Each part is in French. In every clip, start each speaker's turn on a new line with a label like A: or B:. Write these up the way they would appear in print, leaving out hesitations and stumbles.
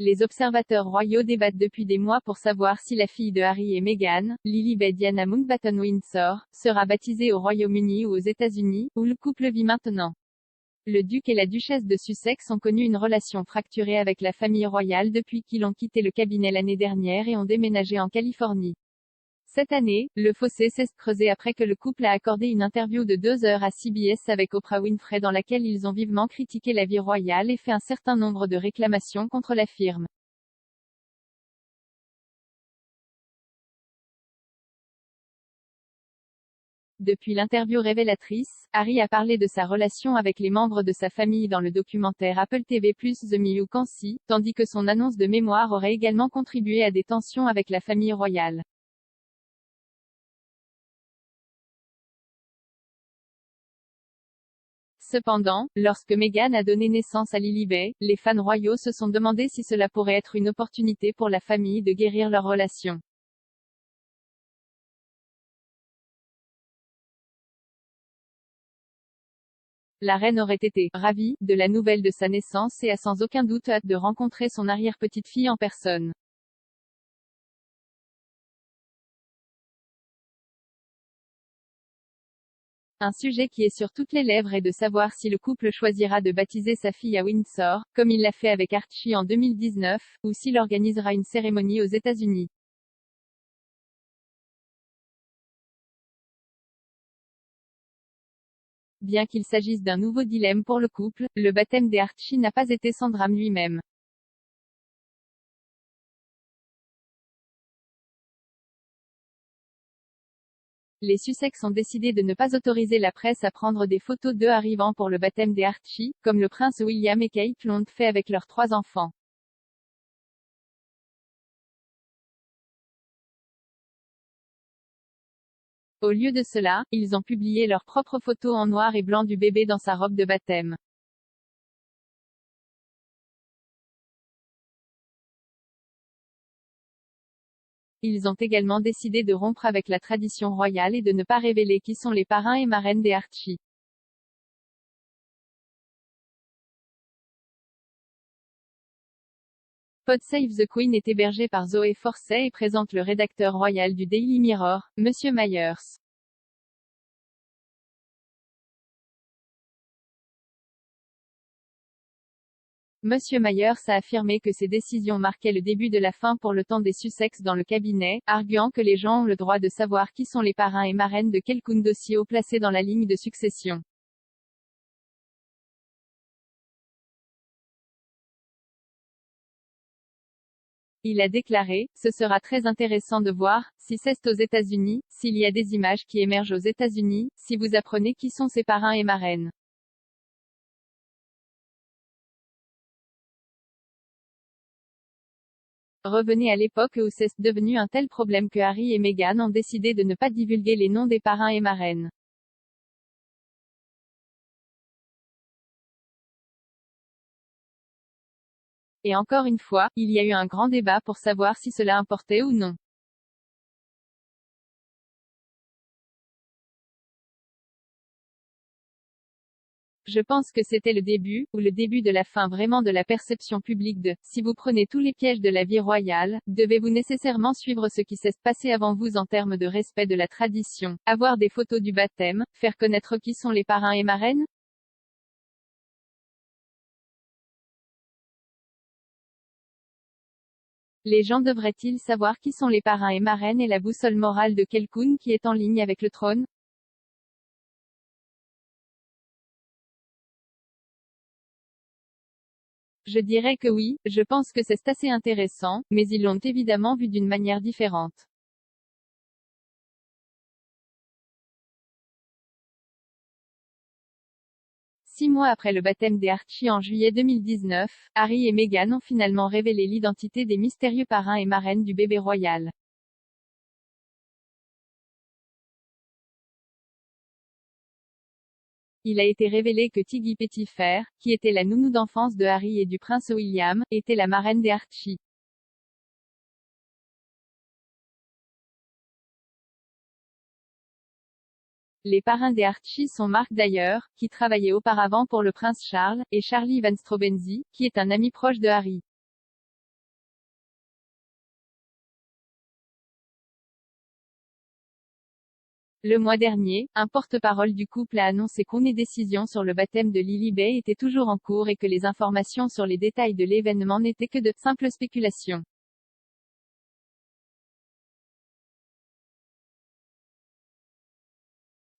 A: Les observateurs royaux débattent depuis des mois pour savoir si la fille de Harry et Meghan, Lilibet Diana Mountbatten-Windsor, sera baptisée au Royaume-Uni ou aux États-Unis, où le couple vit maintenant. Le duc et la duchesse de Sussex ont connu une relation fracturée avec la famille royale depuis qu'ils ont quitté le cabinet l'année dernière et ont déménagé en Californie. Cette année, le fossé s'est creusé après que le couple a accordé une interview de 2 heures à CBS avec Oprah Winfrey dans laquelle ils ont vivement critiqué la vie royale et fait un certain nombre de réclamations contre la firme. Depuis l'interview révélatrice, Harry a parlé de sa relation avec les membres de sa famille dans le documentaire Apple TV+ The Miyuki, tandis que son annonce de mémoire aurait également contribué à des tensions avec la famille royale. Cependant, lorsque Meghan a donné naissance à Lilibet, les fans royaux se sont demandé si cela pourrait être une opportunité pour la famille de guérir leur relation. La reine aurait été « ravie » de la nouvelle de sa naissance et a sans aucun doute hâte de rencontrer son arrière-petite-fille en personne. Un sujet qui est sur toutes les lèvres est de savoir si le couple choisira de baptiser sa fille à Windsor, comme il l'a fait avec Archie en 2019, ou s'il organisera une cérémonie aux États-Unis. Bien qu'il s'agisse d'un nouveau dilemme pour le couple, le baptême des Archie n'a pas été sans drame lui-même. Les Sussex ont décidé de ne pas autoriser la presse à prendre des photos d'eux arrivant pour le baptême des Archie, comme le prince William et Kate l'ont fait avec leurs 3 enfants. Au lieu de cela, ils ont publié leurs propres photos en noir et blanc du bébé dans sa robe de baptême. Ils ont également décidé de rompre avec la tradition royale et de ne pas révéler qui sont les parrains et marraines des Archie. Pod Save the Queen est hébergé par Zoé Forcey et présente le rédacteur royal du Daily Mirror, Monsieur Myers. Monsieur Myers a affirmé que ces décisions marquaient le début de la fin pour le temps des Sussex dans le cabinet, arguant que les gens ont le droit de savoir qui sont les parrains et marraines de quelqu'un dossier haut placé dans la ligne de succession. Il a déclaré, ce sera très intéressant de voir, si c'est aux États-Unis, s'il y a des images qui émergent aux États-Unis, si vous apprenez qui sont ses parrains et marraines. Revenez à l'époque où c'est devenu un tel problème que Harry et Meghan ont décidé de ne pas divulguer les noms des parrains et marraines. Et encore une fois, il y a eu un grand débat pour savoir si cela importait ou non. Je pense que c'était le début, ou le début de la fin vraiment de la perception publique de « si vous prenez tous les pièges de la vie royale, devez-vous nécessairement suivre ce qui s'est passé avant vous en termes de respect de la tradition, avoir des photos du baptême, faire connaître qui sont les parrains et marraines ?» Les gens devraient-ils savoir qui sont les parrains et marraines et la boussole morale de quelqu'un qui est en ligne avec le trône? Je dirais que oui, je pense que c'est assez intéressant, mais ils l'ont évidemment vu d'une manière différente. 6 mois après le baptême des Archie en juillet 2019, Harry et Meghan ont finalement révélé l'identité des mystérieux parrains et marraines du bébé royal. Il a été révélé que Tiggy Petitfer, qui était la nounou d'enfance de Harry et du prince William, était la marraine des Archie. Les parrains des Archie sont Mark Dyer, qui travaillait auparavant pour le prince Charles, et Charlie Van Strobenzee, qui est un ami proche de Harry. Le mois dernier, un porte-parole du couple a annoncé qu'une décision sur le baptême de Lilibet était toujours en cours et que les informations sur les détails de l'événement n'étaient que de simples spéculations.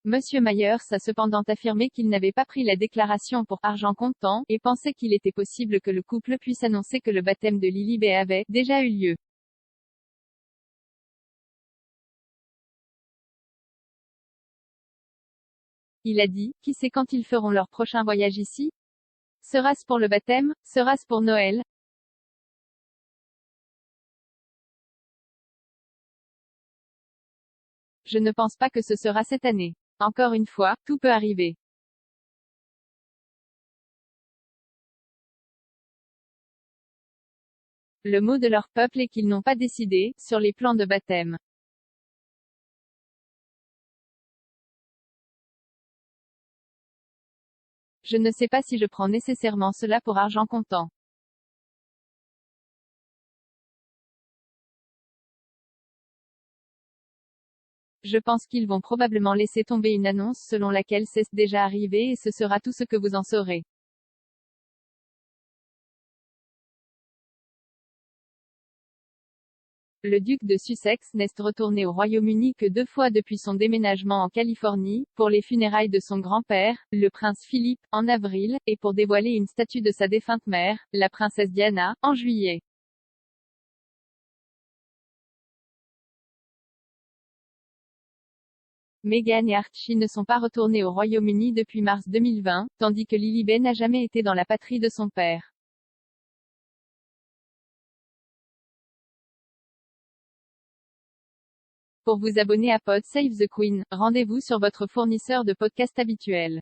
A: Monsieur Myers a cependant affirmé qu'il n'avait pas pris la déclaration pour argent comptant, et pensait qu'il était possible que le couple puisse annoncer que le baptême de Lilibet avait déjà eu lieu. Il a dit: qui sait quand ils feront leur prochain voyage ici? Sera-ce pour le baptême? Sera-ce pour Noël? Je ne pense pas que ce sera cette année. Encore une fois, tout peut arriver. Le mot de leur peuple est qu'ils n'ont pas décidé, sur les plans de baptême. Je ne sais pas si je prends nécessairement cela pour argent comptant. Je pense qu'ils vont probablement laisser tomber une annonce selon laquelle c'est déjà arrivé et ce sera tout ce que vous en saurez. Le duc de Sussex n'est retourné au Royaume-Uni que 2 fois depuis son déménagement en Californie, pour les funérailles de son grand-père, le prince Philippe, en avril, et pour dévoiler une statue de sa défunte mère, la princesse Diana, en juillet. Meghan et Archie ne sont pas retournés au Royaume-Uni depuis mars 2020, tandis que Lilibet n'a jamais été dans la patrie de son père. Pour vous abonner à Pod Save the Queen, rendez-vous sur votre fournisseur de podcast habituel.